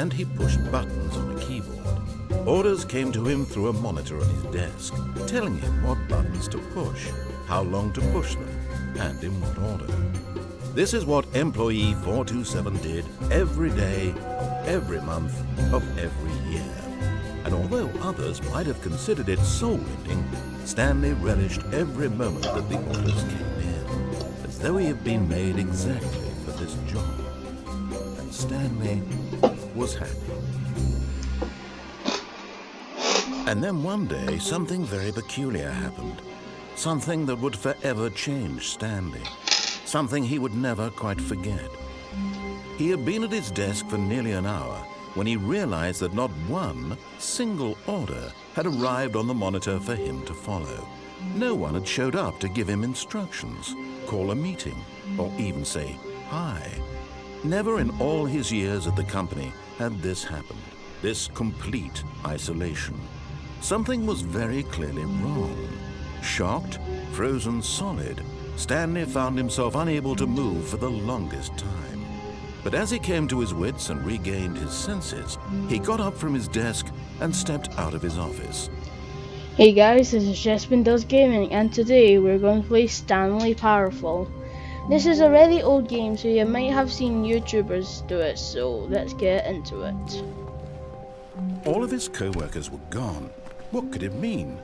and he pushed buttons on a keyboard. Orders came to him through a monitor on his desk, telling him what buttons to push, how long to push them, and in what order. This is what employee 427 did every day, every month of every year. And although others might have considered it soul-rending, Stanley relished every moment that the orders came in, as though he had been made exactly for this job. And Stanley was happy. And then one day, something very peculiar happened. Something that would forever change Stanley. Something he would never quite forget. He had been at his desk for nearly an hour when he realized that not one single order had arrived on the monitor for him to follow. No one had showed up to give him instructions, call a meeting, or even say hi. Never in all his years at the company had this happened, this complete isolation. Something was very clearly wrong. Shocked, frozen solid, Stanley found himself unable to move for the longest time. But as he came to his wits and regained his senses, he got up from his desk and stepped out of his office. Hey guys, this is Jasmine Does Gaming, and today we're going to play Stanley Parable. This is a really old game, so you might have seen YouTubers do it, so let's get into it. All of his co-workers were gone. What could it mean?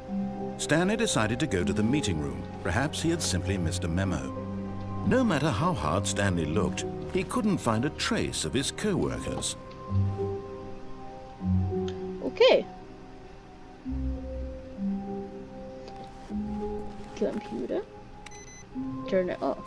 Stanley decided to go to the meeting room. Perhaps he had simply missed a memo. No matter how hard Stanley looked, he couldn't find a trace of his co-workers. Okay. Computer. Turn it off.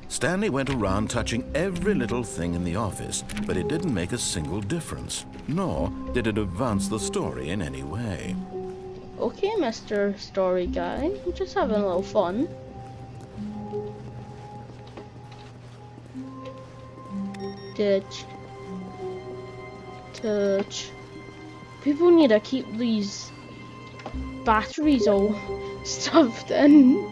Stanley went around touching every little thing in the office, but it didn't make a single difference, nor did it advance the story in any way. Okay, Mr. Story Guy, I'm just having a little fun. Touch. Touch. People need to keep these batteries all stuffed in.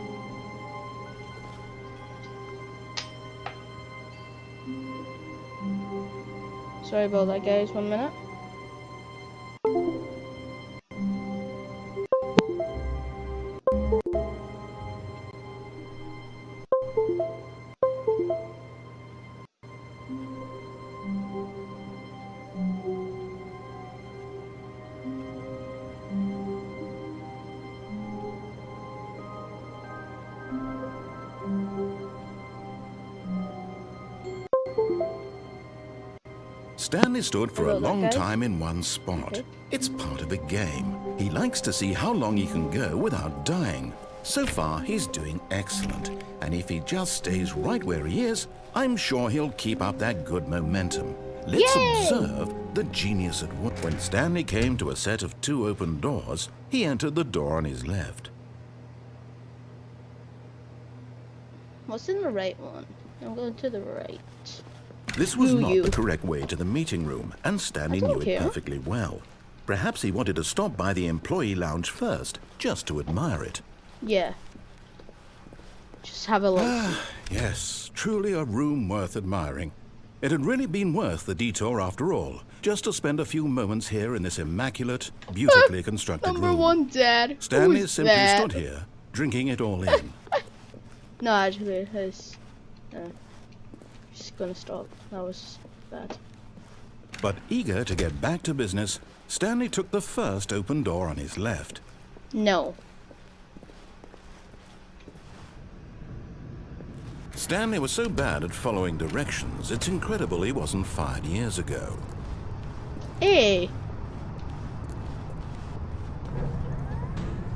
Sorry about that, guys. 1 minute. Stanley stood for a long guys. time in one spot. Okay. It's part of a game. He likes to see how long he can go without dying. So far, he's doing excellent. And if he just stays right where he is, I'm sure he'll keep up that good momentum. Let's observe the genius at work. When Stanley came to a set of 2 open doors, he entered the door on his left. What's in the right one? I'm going to the right. This was not the correct way to the meeting room, and Stanley knew it perfectly well. Perhaps he wanted to stop by the employee lounge first, just to admire it. Yeah. Just have a look. Yes, truly a room worth admiring. It had really been worth the detour after all, just to spend a few moments here in this immaculate, beautifully constructed room. Number 1 dead. Stanley Who's simply that? stood here, drinking it all in. No, actually, it's just gonna stop. That was bad. But eager to get back to business, Stanley took the first open door on his left. No. Stanley was so bad at following directions, it's incredible he wasn't fired years ago. Hey.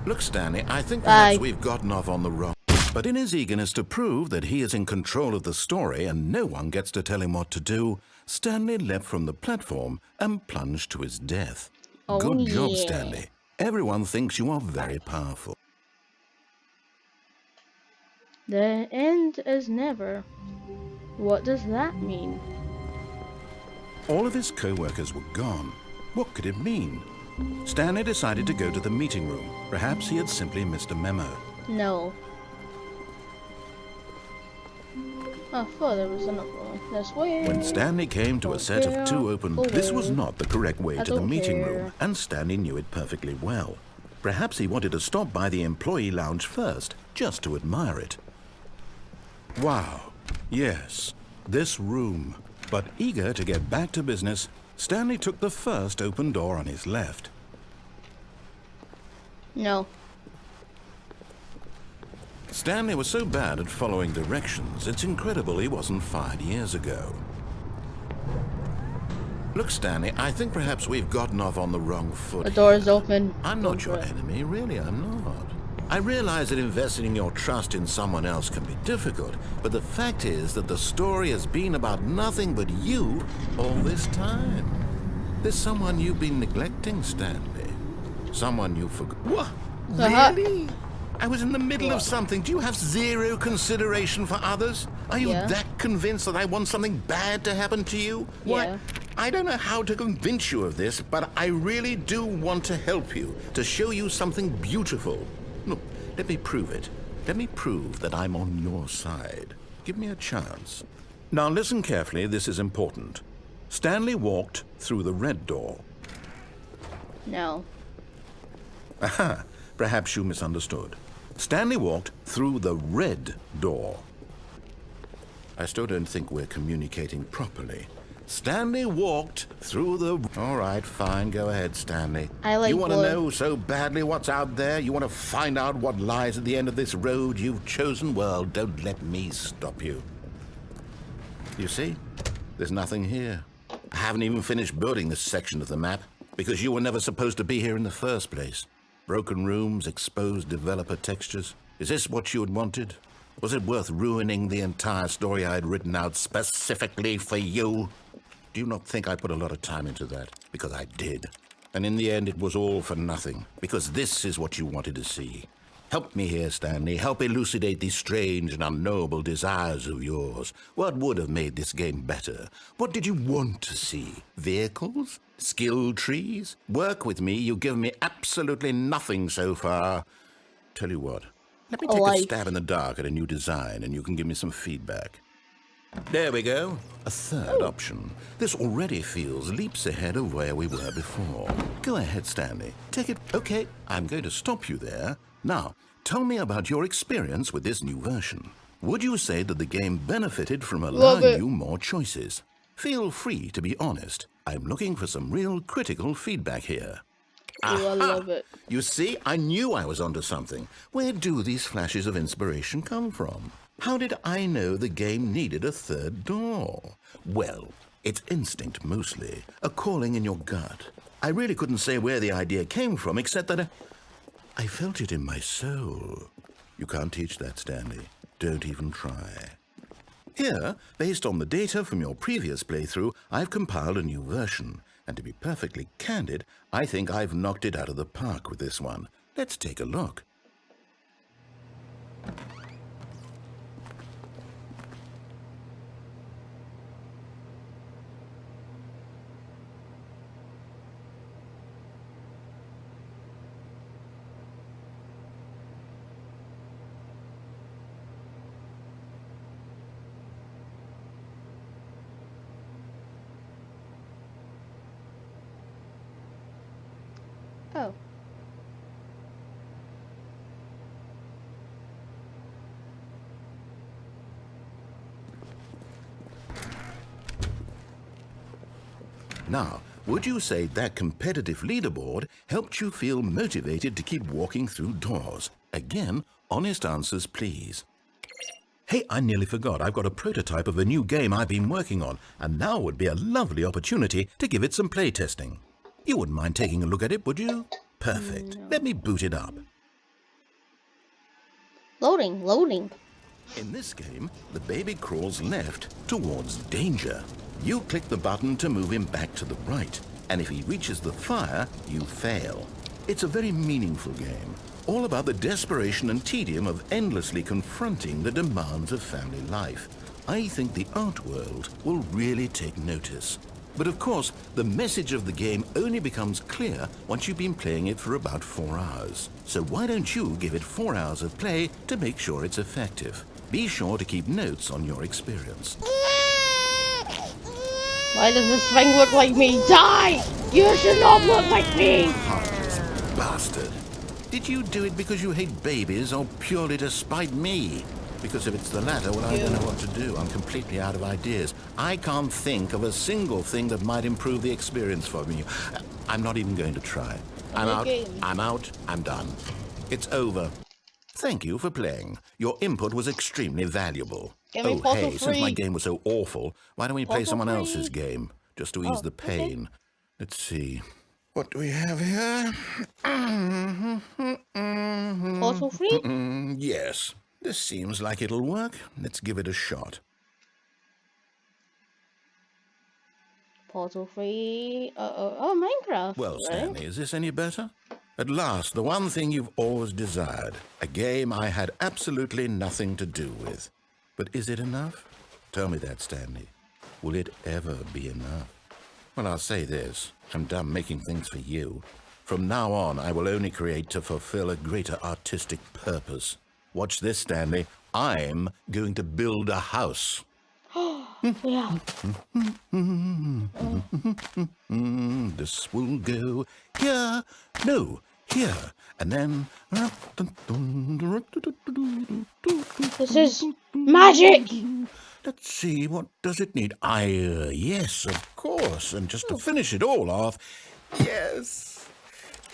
Look, Stanley, I think perhaps we've gotten off on the wrong... But in his eagerness to prove that he is in control of the story and no one gets to tell him what to do, Stanley leapt from the platform and plunged to his death. Oh, Good job, yeah. Stanley. Everyone thinks you are very powerful. The end is never. What does that mean? All of his co-workers were gone. What could it mean? Stanley decided to go to the meeting room. Perhaps he had simply missed a memo. No. I thought there was another one. This way. When Stanley came to a set of two open, this was not the correct way to the meeting room, and Stanley knew it perfectly well. Perhaps he wanted to stop by the employee lounge first, just to admire it. Wow, yes, this room. But eager to get back to business, Stanley took the first open door on his left. No. Stanley was so bad at following directions, it's incredible he wasn't fired years ago. Look, Stanley, I think perhaps we've gotten off on the wrong foot. The door is open. I'm not your enemy, really, I'm not. I realize that investing your trust in someone else can be difficult, but the fact is that the story has been about nothing but you all this time. There's someone you've been neglecting, Stanley. Someone you forgot. What? Really? I was in the middle of something. Do you have zero consideration for others? Are you that convinced that I want something bad to happen to you? Yeah. What? I don't know how to convince you of this, but I really do want to help you, to show you something beautiful. Look, let me prove it. Let me prove that I'm on your side. Give me a chance. Now listen carefully, this is important. Stanley walked through the red door. No. Aha, perhaps you misunderstood. Stanley walked through the red door. I still don't think we're communicating properly. Stanley walked through the... All right, fine, go ahead, Stanley. I like You want to blue. know so badly what's out there? You want to find out what lies at the end of this road you've chosen? Well, don't let me stop you. You see? There's nothing here. I haven't even finished building this section of the map because you were never supposed to be here in the first place. Broken rooms, exposed developer textures. Is this what you had wanted? Was it worth ruining the entire story I had written out specifically for you? Do you not think I put a lot of time into that? Because I did. And in the end, it was all for nothing. Because this is what you wanted to see. Help me here, Stanley. Help elucidate these strange and unknowable desires of yours. What would have made this game better? What did you want to see? Vehicles? Skill trees? Work with me. You've given me absolutely nothing so far. Tell you what. Let me take a stab in the dark at a new design, and you can give me some feedback. There we go. A third option. This already feels leaps ahead of where we were before. Go ahead, Stanley. Take it. Okay, I'm going to stop you there. Now, tell me about your experience with this new version. Would you say that the game benefited from allowing you more choices? Feel free to be honest. I'm looking for some real critical feedback here. I love it. You see, I knew I was onto something. Where do these flashes of inspiration come from? How did I know the game needed a third door? Well, it's instinct mostly, a calling in your gut. I really couldn't say where the idea came from, except that I felt it in my soul. You can't teach that, Stanley. Don't even try. Here, based on the data from your previous playthrough, I've compiled a new version. And to be perfectly candid, I think I've knocked it out of the park with this one. Let's take a look. Oh. Now, would you say that competitive leaderboard helped you feel motivated to keep walking through doors? Again, honest answers, please. Hey, I nearly forgot. I've got a prototype of a new game I've been working on, and now would be a lovely opportunity to give it some playtesting. You wouldn't mind taking a look at it, would you? Perfect. No. Let me boot it up. Loading, loading. In this game, the baby crawls left towards danger. You click the button to move him back to the right, and if he reaches the fire, you fail. It's a very meaningful game, all about the desperation and tedium of endlessly confronting the demands of family life. I think the art world will really take notice. But of course, the message of the game only becomes clear once you've been playing it for about 4 hours. So why don't you give it 4 hours of play to make sure it's effective? Be sure to keep notes on your experience. Why does this thing look like me? Die! You should not look like me! Heartless bastard. Did you do it because you hate babies or purely to spite me? Because if it's the latter, well, I don't know what to do. I'm completely out of ideas. I can't think of a single thing that might improve the experience for me. I'm not even going to try. I'm out. I'm out. I'm done. It's over. Thank you for playing. Your input was extremely valuable. Oh, hey, since my game was so awful, why don't we play someone else's game? Just to ease the pain. Okay. Let's see. What do we have here? Portal free? Yes. This seems like it'll work. Let's give it a shot. Portal free. Oh, Minecraft. Well, Stanley, is this any better? At last, the one thing you've always desired. A game I had absolutely nothing to do with. But is it enough? Tell me that, Stanley. Will it ever be enough? Well, I'll say this. I'm done making things for you. From now on, I will only create to fulfill a greater artistic purpose. Watch this, Stanley. I'm going to build a house. Yeah. This will go here. No, here. And then... This is magic! Let's see, what does it need? Yes, of course. And just to finish it all off, yes,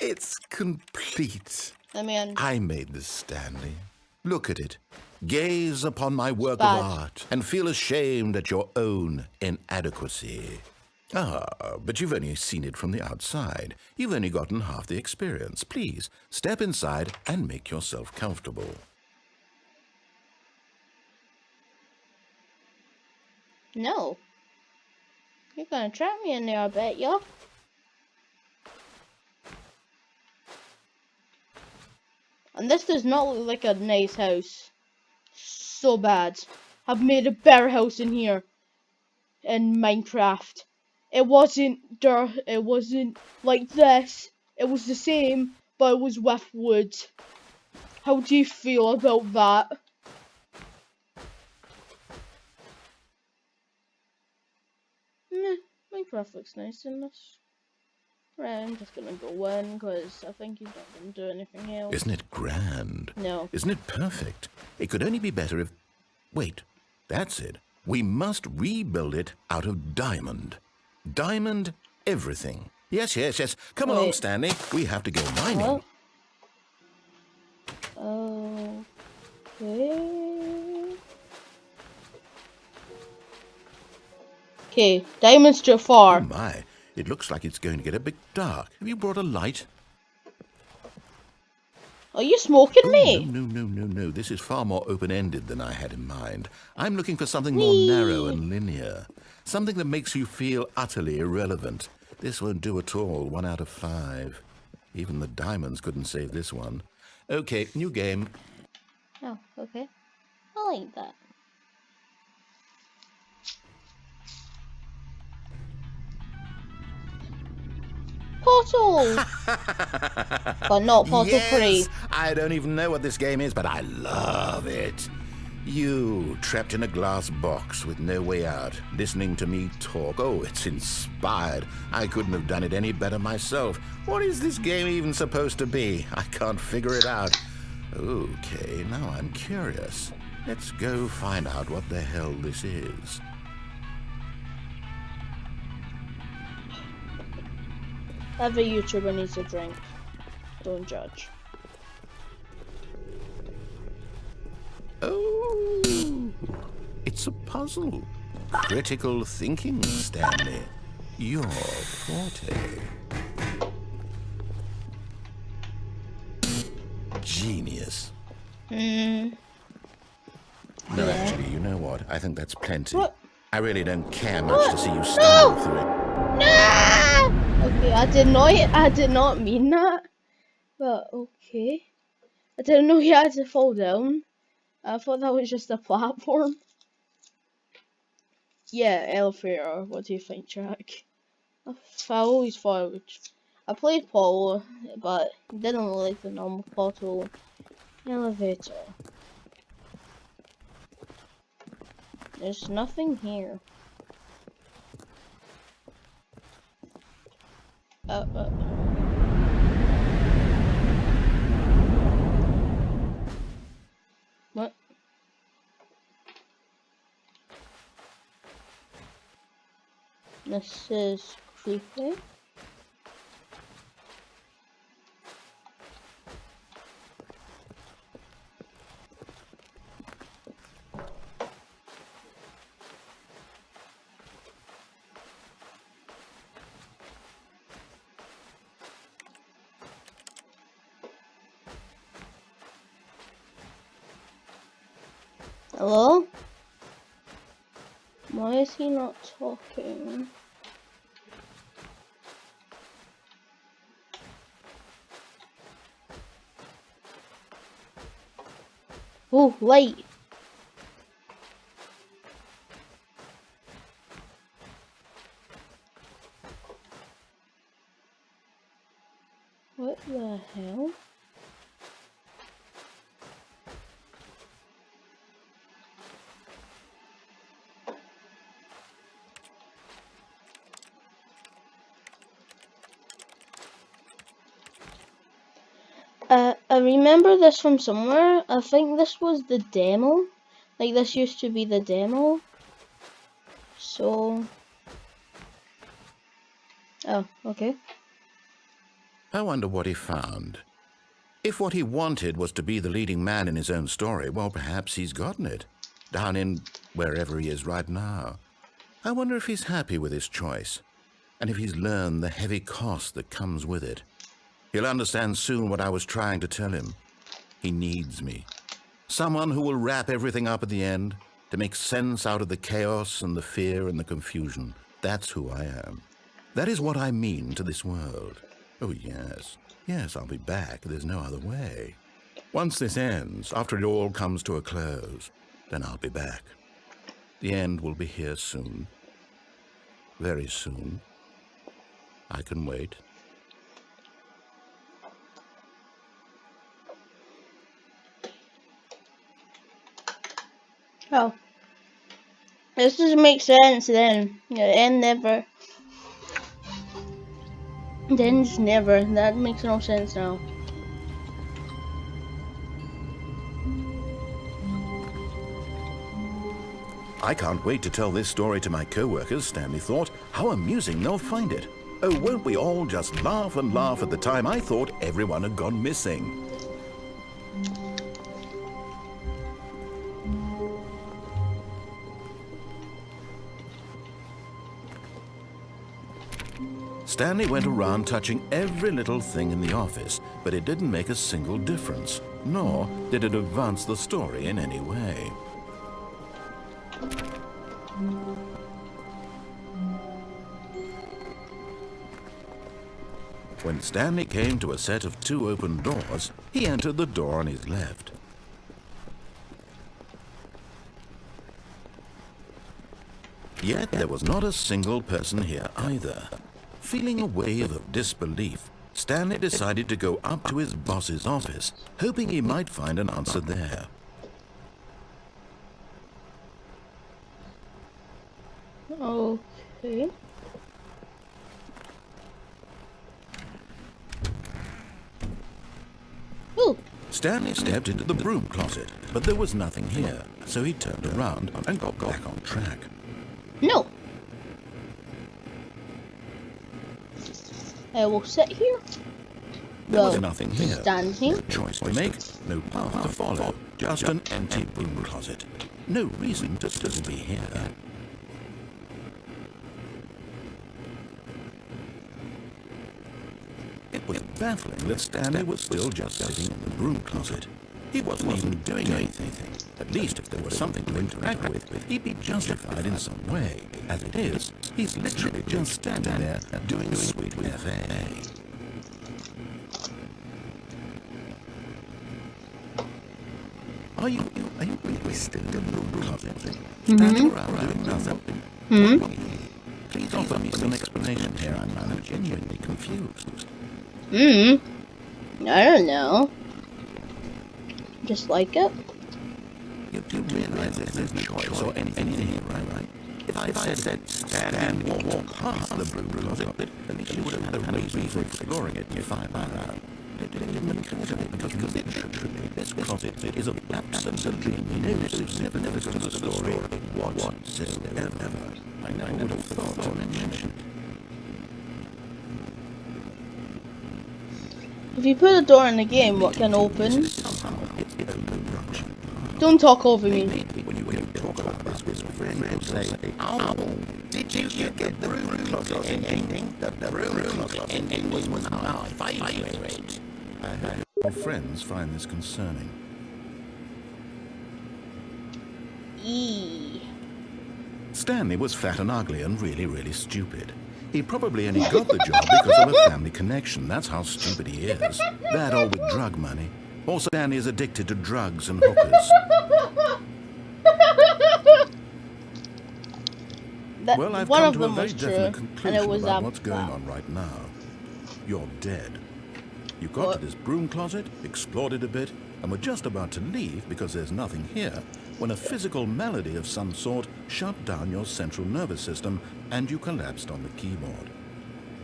it's complete. I made this, Stanley. Look at it. Gaze upon my work of art and feel ashamed at your own inadequacy. But you've only seen it from the outside. You've only gotten half the experience. Please, step inside and make yourself comfortable. No. You're gonna trap me in there, I bet ya. And this does not look like a nice house. So bad. I've made a better house in here. In Minecraft. It wasn't like this. It was the same, but it was with wood. How do you feel about that? Minecraft looks nice in this. Right, I'm just gonna go in because I think he's not gonna do anything else. Isn't it grand? No. Isn't it perfect? It could only be better if... Wait, that's it. We must rebuild it out of diamond. Diamond everything. Yes. Come along, Stanley. We have to go mining. Okay, diamond's too far. Oh my, it looks like it's going to get a bit dark. Have you brought a light? Are you smoking me? No. This is far more open-ended than I had in mind. I'm looking for something more narrow and linear. Something that makes you feel utterly irrelevant. This won't do at all. 1 out of 5. Even the diamonds couldn't save this one. Okay, new game. Oh, okay. I like that. Portal! But not Portal 3. I don't even know what this game is, but I love it. You, trapped in a glass box with no way out, listening to me talk. Oh, it's inspired. I couldn't have done it any better myself. What is this game even supposed to be? I can't figure it out. Okay, now I'm curious. Let's go find out what the hell this is. Every YouTuber needs a drink. Don't judge. Oh, it's a puzzle. Critical thinking, Stanley. Your forte. Genius. No, actually, you know what? I think that's plenty. What? I really don't care much to see you stumble through it. No! Okay, I did not mean that. But okay. I didn't know you had to fall down. I thought that was just a platform. Yeah, elevator. What do you think, Jack? I always thought I played Polo, but didn't like the normal portal elevator. There's nothing here. What? This is creepy. Hello? Why is he not talking? Oh, light! What the hell? I remember this from somewhere. I think this was the demo. Like, this used to be the demo. So... Oh, okay. I wonder what he found. If what he wanted was to be the leading man in his own story, well, perhaps he's gotten it. Down in wherever he is right now. I wonder if he's happy with his choice, and if he's learned the heavy cost that comes with it. He'll understand soon what I was trying to tell him. He needs me. Someone who will wrap everything up at the end, to make sense out of the chaos and the fear and the confusion. That's who I am. That is what I mean to this world. Oh, yes. Yes, I'll be back. There's no other way. Once this ends, after it all comes to a close, then I'll be back. The end will be here soon. Very soon. I can wait. Oh. This doesn't make sense then. The end never. The end's never. That makes no sense now. I can't wait to tell this story to my co-workers, Stanley thought. How amusing they'll find it. Oh, won't we all just laugh and laugh at the time I thought everyone had gone missing. Stanley went around touching every little thing in the office, but it didn't make a single difference, nor did it advance the story in any way. When Stanley came to a set of 2 open doors, he entered the door on his left. Yet there was not a single person here either. Feeling a wave of disbelief, Stanley decided to go up to his boss's office, hoping he might find an answer there. Okay. Ooh. Stanley stepped into the broom closet, but there was nothing here, so he turned around and got back on track. No. I will sit here. There was nothing here. Standing. No choice to make, no path to follow, just an empty broom closet. No reason to still be here. It was baffling that Stanley was still just sitting in the broom closet. He wasn't even doing anything. At least if there was something to interact with, he'd be justified in some way. As it is, he's literally just standing there doing sweet FA. Are you really still in the broom closet? Standing around doing nothing? Please offer me some explanation here. I'm genuinely confused. I don't know. Just like it? You do realize there's no choice or anything here, right? If I said stand and walk past the broom closet, at least you would have had a reason for exploring it to find that out. It didn't occur to me because literally this closet is of absolutely no significance to the story whatsoever. I never would have thought to mention it. If you put a door in the game, what can open? Don't talk over me. When you talk about this with a friend, you'll say, "Oh, did you get the broom closet ending? The broom closet ending was my favorite." I hope your friends find this concerning. Stanley was fat and ugly and really stupid. He probably only got the job because of a family connection. That's how stupid he is. That or with drug money. Also, Stanley is addicted to drugs and hookers. Well, I've come to a very definite conclusion about what's going on right now. You're dead. You got to this broom closet, explored it a bit, and were just about to leave because there's nothing here, when a physical malady of some sort shut down your central nervous system and you collapsed on the keyboard.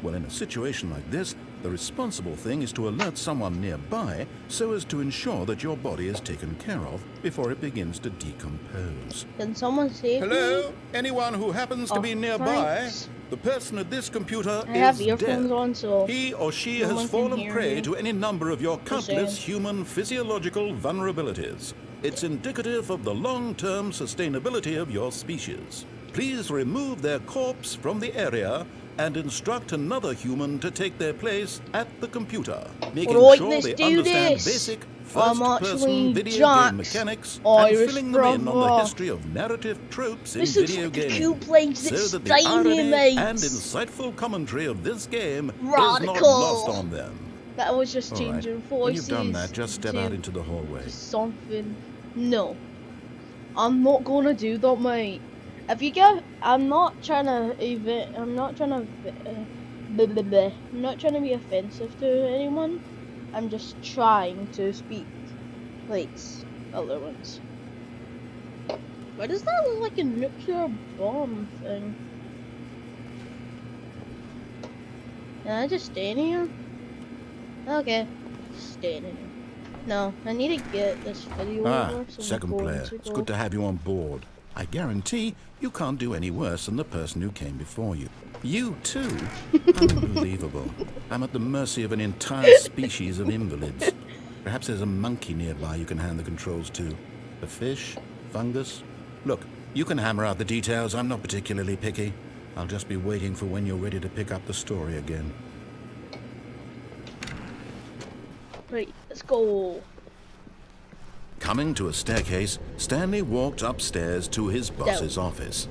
Well, in a situation like this, the responsible thing is to alert someone nearby so as to ensure that your body is taken care of before it begins to decompose. Can someone save me? Hello? Anyone who happens to be nearby? Thanks. The person at this computer I have is earphones dead. on, so He or she no has one can fallen hear prey me. to any number of your countless same. human physiological vulnerabilities. It's indicative of the long-term sustainability of your species. Please remove their corpse from the area and instruct another human to take their place at the computer, making Right, sure let's they do understand this. basic I'm first-person actually video Jack's game mechanics and Irish filling them in on the brother. history of narrative tropes in This looks video like a gaming, cute place so that's that the tiny, irony mate. and insightful commentary of this game is Radical. not lost on them. that was just All right, changing when voices. you've done that, just step out to into the hallway. something. No, I'm not gonna do that, mate. If you get, I'm not trying to even. I'm not trying to. I'm not trying to be offensive to anyone. I'm just trying to speak like other ones. Why does that look like a nuclear bomb thing? Can I just stay in here? Okay, staying in here. No, I need to get this video over. So second player. It's good to have you on board. I guarantee you can't do any worse than the person who came before you. You too? Unbelievable. I'm at the mercy of an entire species of invalids. Perhaps there's a monkey nearby you can hand the controls to. A fish? Fungus? Look, you can hammer out the details. I'm not particularly picky. I'll just be waiting for when you're ready to pick up the story again. Right, let's go. Coming to a staircase, Stanley walked upstairs to his boss's office.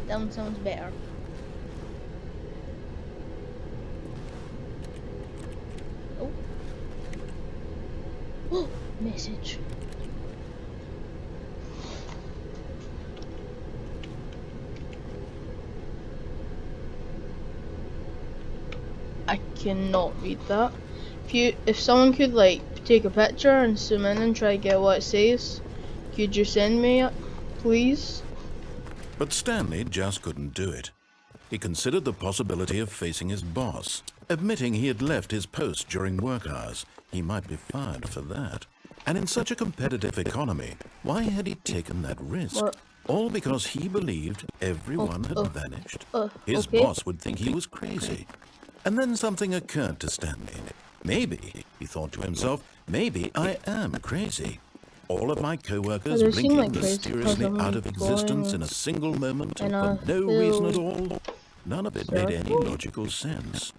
Down sounds better. Oh. Oh, message. I cannot read that. If someone could like take a picture and zoom in and try to get what it says, could you send me it, please? But Stanley just couldn't do it. He considered the possibility of facing his boss, admitting he had left his post during work hours. He might be fired for that. And in such a competitive economy, why had he taken that risk? What? All because he believed everyone had vanished. His okay. boss would think he was crazy. And then something occurred to Stanley. Maybe, he thought to himself, maybe I am crazy. All of my co-workers They seem blinking like crazy mysteriously because out I'm of existence in a single moment for no reason at all. None of it made any logical sense.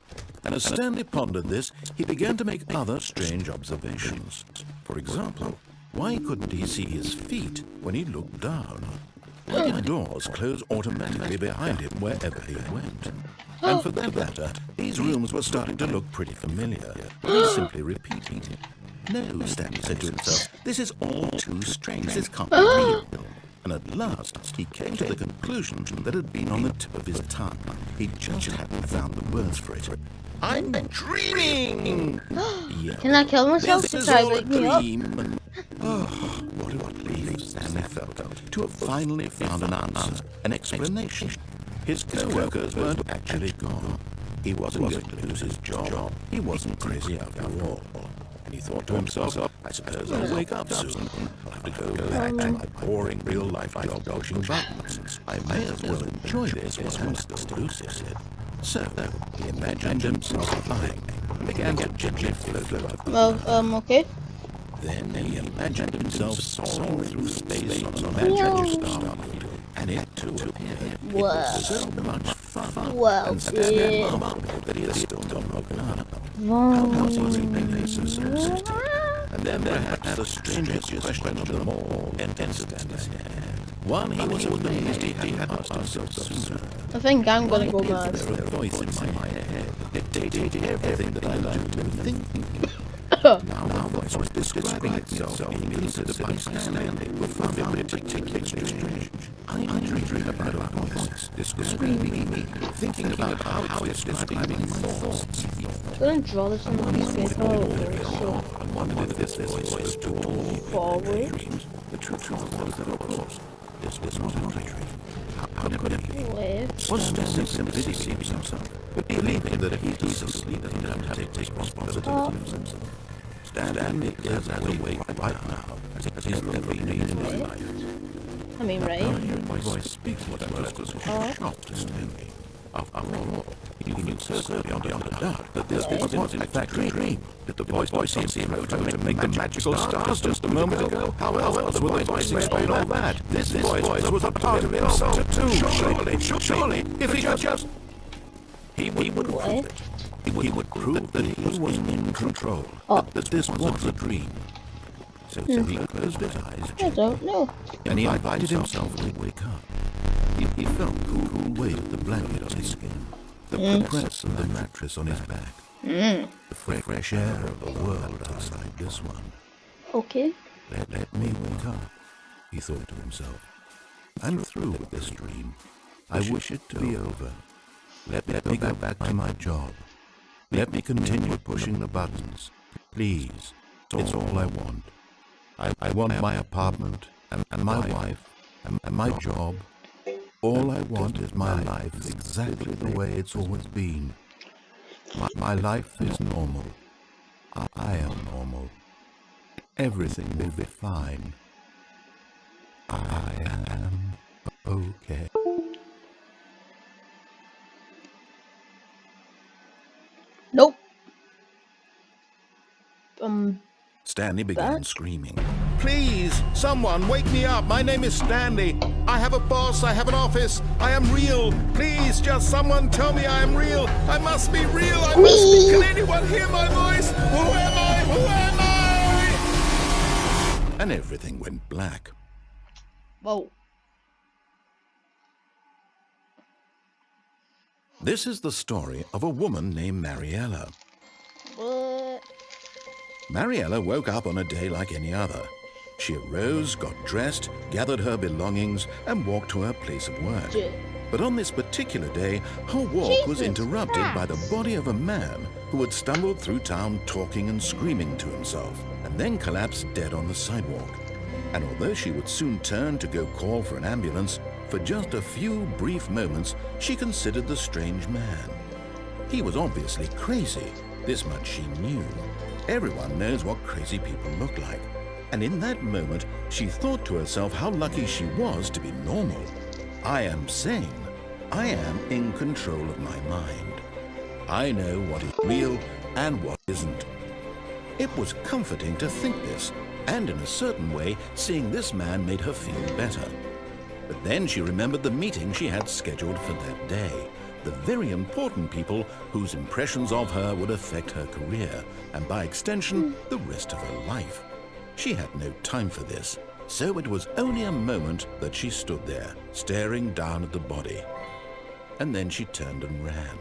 And as Stanley pondered this, he began to make other strange observations. For example, why couldn't he see his feet when he looked down? Why did doors close automatically behind him wherever he went? And for that matter, these rooms were starting to look pretty familiar. He simply repeated it. No, Stanley said to himself, this is all too strange. This can't be real. And at last, he came to the conclusion that had been on the tip of his tongue. He just hadn't found the words for it. I'm dreaming! Yeah. Can I kill myself This to is try all a wake me up? dream. Oh, what a relief Stanley felt to have finally found an answer, an explanation. His co-workers weren't actually gone. He wasn't going to lose his job. He wasn't crazy after all. And he thought to himself, I suppose I'll wake up soon. I'll have to go back to my boring real-life job pushing buttons. I may as well enjoy this while I'm still lucid. So, he imagined himself flying and began to gently float above. Well, okay. Then he imagined himself soaring through space on a magical star, and it too appeared. It was so much fun. Wow, And Stanley marveled that he had still not woken up. How was he making so persistent? And then perhaps the strangest question of them all entered Stanley's head. One he was amazed he hadn't asked himself sooner. I think I'm gonna go Is mad. there a voice in my head dictating everything that I do and think? Now the voice was describing itself being considered by Stanley, who found it particularly strange. I'm dreaming about a voice describing me, thinking about how it's describing my thoughts. I'm gonna draw this on the piece of paper. So I wondered if this voice was talking forward. dreams. The truth was that, of course, this was not a dream. How could it be? Left. Was Stanley simply deceiving himself, believing that if he's asleep, he doesn't have to take responsibility for himself? Stanley is as awake right now as he's never been in his life. I mean, right? My voice speaks what I was a shock to Stanley. After all, he knew certainly beyond a doubt that this was in fact a dream. Did the voice seem to make the magical stars just a moment ago? How else would the voice explain all that? This voice was a part of himself too. Surely, if he could just... He would prove it. He would prove that he was in control. That this was a dream. So he closed his eyes. I don't know. And he invited himself to wake up. He felt the cool weight of the blanket on his skin, the press of the mattress on his back, the fresh air of the world outside this one. Okay. Let me wake up, he thought to himself. I'm through with this dream. I wish it to be over. Let me go back to my job. Let me continue pushing the buttons. Please, it's all I want. I want my apartment, and my wife, and my job. All I want is my life exactly the way it's always been. My life is normal. I am normal. Everything will be fine. I am okay. Nope. Stanley began screaming. Please, someone, wake me up. My name is Stanley. I have a boss. I have an office. I am real. Please, just someone tell me I am real. I must be real. I must be. Can anyone hear my voice? Who am I? Who am I? And everything went black. Whoa. This is the story of a woman named Mariella. What? Mariella woke up on a day like any other. She arose, got dressed, gathered her belongings, and walked to her place of work. But on this particular day, her walk was interrupted by the body of a man who had stumbled through town talking and screaming to himself, and then collapsed dead on the sidewalk. And although she would soon turn to go call for an ambulance, for just a few brief moments, she considered the strange man. He was obviously crazy. This much she knew. Everyone knows what crazy people look like. And in that moment, she thought to herself how lucky she was to be normal. I am sane. I am in control of my mind. I know what is real and what isn't. It was comforting to think this, and in a certain way, seeing this man made her feel better. But then she remembered the meeting she had scheduled for that day. The very important people whose impressions of her would affect her career, and by extension, the rest of her life. She had no time for this, so it was only a moment that she stood there, staring down at the body. And then she turned and ran.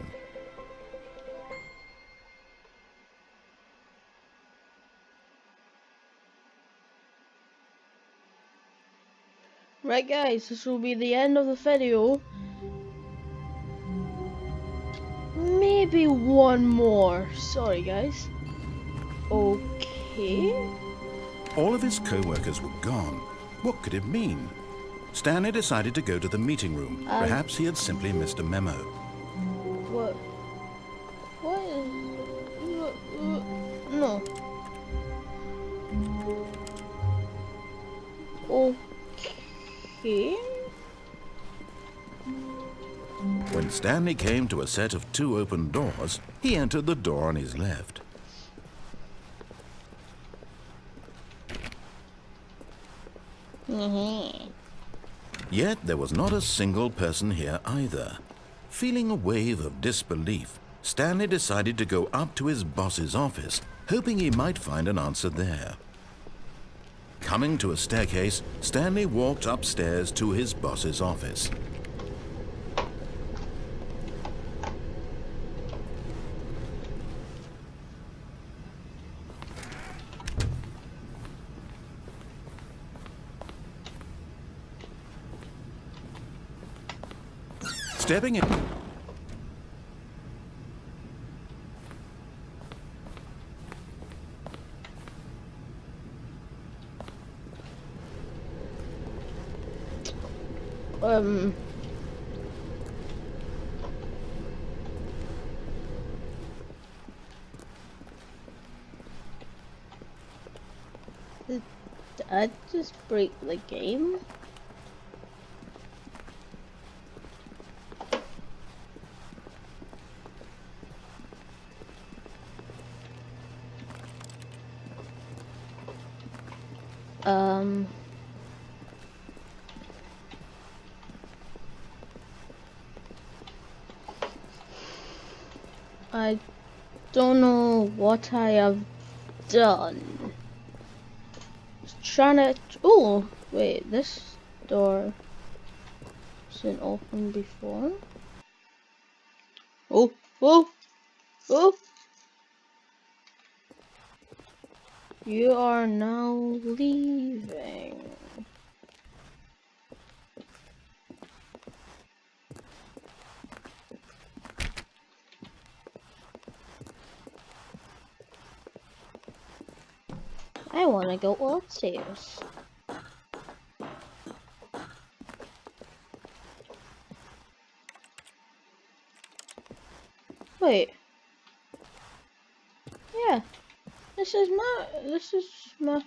Right guys, this will be the end of the video. Maybe one more. Sorry guys. Okay. All of his co-workers were gone. What could it mean? Stanley decided to go to the meeting room. Perhaps he had simply missed a memo. What? What is... no. Okay. When Stanley came to a set of 2 open doors, he entered the door on his left. Yet there was not a single person here either. Feeling a wave of disbelief, Stanley decided to go up to his boss's office, hoping he might find an answer there. Coming to a staircase, Stanley walked upstairs to his boss's office. Stepping in. Did I just break the game? I don't know what I have done. Trying to... oh, wait, this door wasn't open before. Oh, oh, oh! You are now leaving. I want to go upstairs. Wait. Yeah. This is my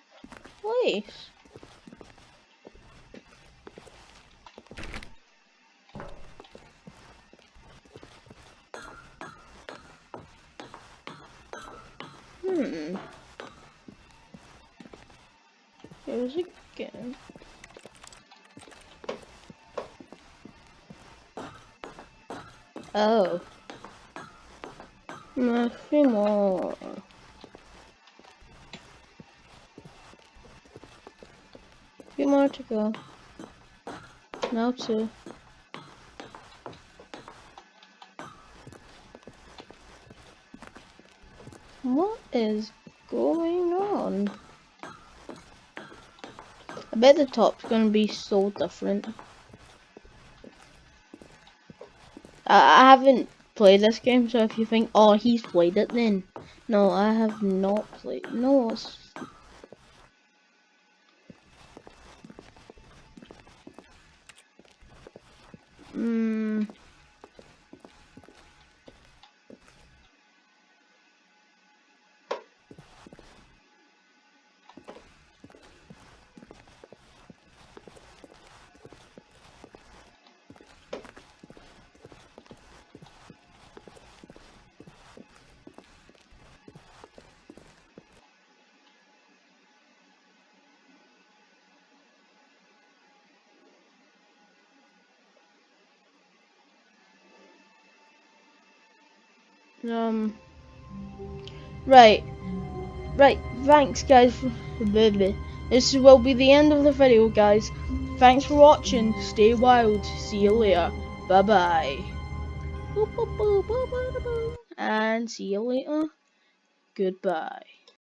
place. Here's again. Oh. Nothing more. Few more to go. Now 2. What is going on? I bet the top's gonna be so different. I haven't played this game, so if you think, oh, he's played it, then no, I have not played. No, it's... Right. Thanks, guys. This will be the end of the video, guys. Thanks for watching. Stay wild. See you later. Bye bye. And see you later. Goodbye.